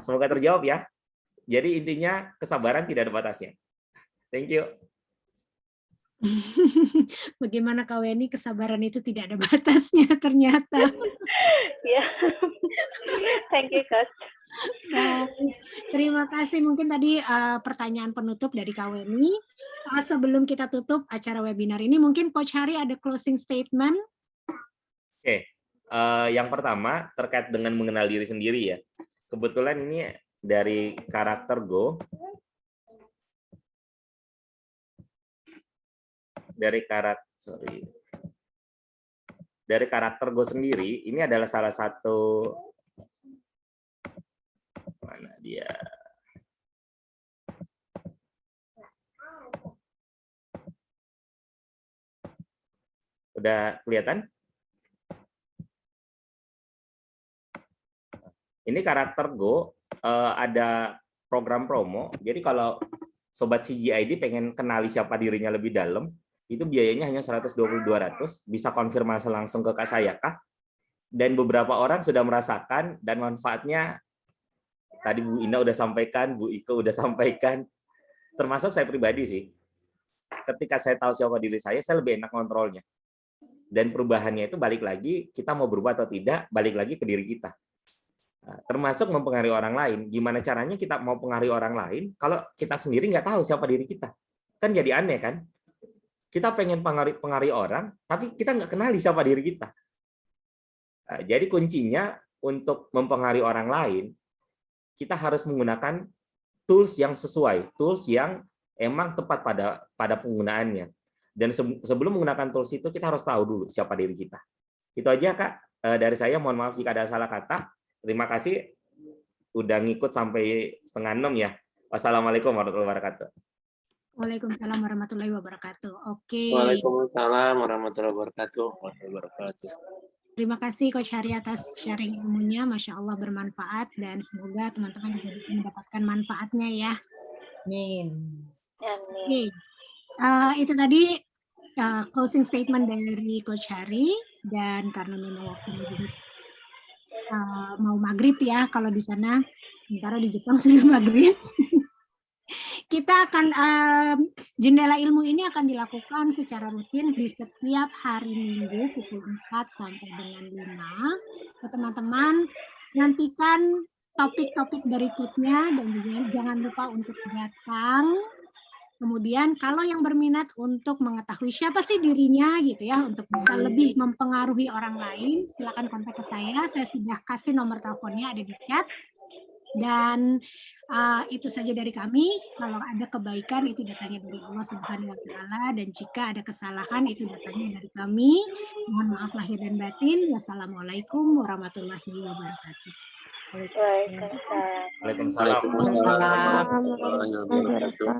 Semoga terjawab ya. Jadi intinya kesabaran tidak ada batasnya. Thank you. Bagaimana Kak Weni, kesabaran itu tidak ada batasnya ternyata. Ya, thank you Coach. Baik, terima kasih. Mungkin tadi pertanyaan penutup dari Kak Weni. Sebelum kita tutup acara webinar ini, mungkin Coach Hari ada closing statement. Oke. Yang pertama terkait dengan mengenal diri sendiri ya. Kebetulan ini dari karakter Go. dari karakter Go sendiri, ini adalah salah satu, mana dia? Udah kelihatan? Ini karakter Go, ada program promo. Jadi kalau Sobat CGID pengen kenali siapa dirinya lebih dalam, itu biayanya hanya 120-200, bisa konfirmasi langsung ke Kak saya, Kak. Dan beberapa orang sudah merasakan dan manfaatnya, tadi Bu Indah udah sampaikan, Bu Iko udah sampaikan, termasuk saya pribadi sih. Ketika saya tahu siapa diri saya lebih enak kontrolnya. Dan perubahannya itu balik lagi, kita mau berubah atau tidak, balik lagi ke diri kita. Termasuk mempengaruhi orang lain. Gimana caranya kita mau pengaruhi orang lain kalau kita sendiri nggak tahu siapa diri kita? Kan jadi aneh kan? Kita pengen pengaruhi orang, tapi kita nggak kenali siapa diri kita. Jadi kuncinya untuk mempengaruhi orang lain, kita harus menggunakan tools yang sesuai, tools yang emang tepat pada penggunaannya. Dan sebelum menggunakan tools itu, kita harus tahu dulu siapa diri kita. Itu aja, Kak. Dari saya, mohon maaf jika ada salah kata. Terima kasih udah ngikut sampai 5:30 ya. Wassalamualaikum warahmatullahi wabarakatuh. Waalaikumsalam warahmatullahi wabarakatuh. Oke. Waalaikumsalam warahmatullahi wabarakatuh. Terima kasih Coach Hari atas sharing ilmunya. Masya Allah bermanfaat dan semoga teman-teman juga bisa mendapatkan manfaatnya ya. Amin. Oke. Itu tadi closing statement dari Coach Hari, dan karena memang waktunya juga mau maghrib ya kalau di sana, sementara di Jepang sudah maghrib. Kita akan jendela ilmu ini akan dilakukan secara rutin di setiap hari Minggu pukul 4 sampai dengan 5. So, teman-teman nantikan topik-topik berikutnya dan juga jangan lupa untuk datang. Kemudian kalau yang berminat untuk mengetahui siapa sih dirinya gitu ya, untuk bisa lebih mempengaruhi orang lain, silakan kontak ke saya. Saya sudah kasih nomor teleponnya ada di chat. Dan itu saja dari kami. Kalau ada kebaikan itu datangnya dari Allah Subhanahu wa taala, dan jika ada kesalahan itu datangnya dari kami. Mohon maaf lahir dan batin. Wassalamualaikum warahmatullahi wabarakatuh. Waalaikumsalam. Waalaikumsalam warahmatullahi wabarakatuh.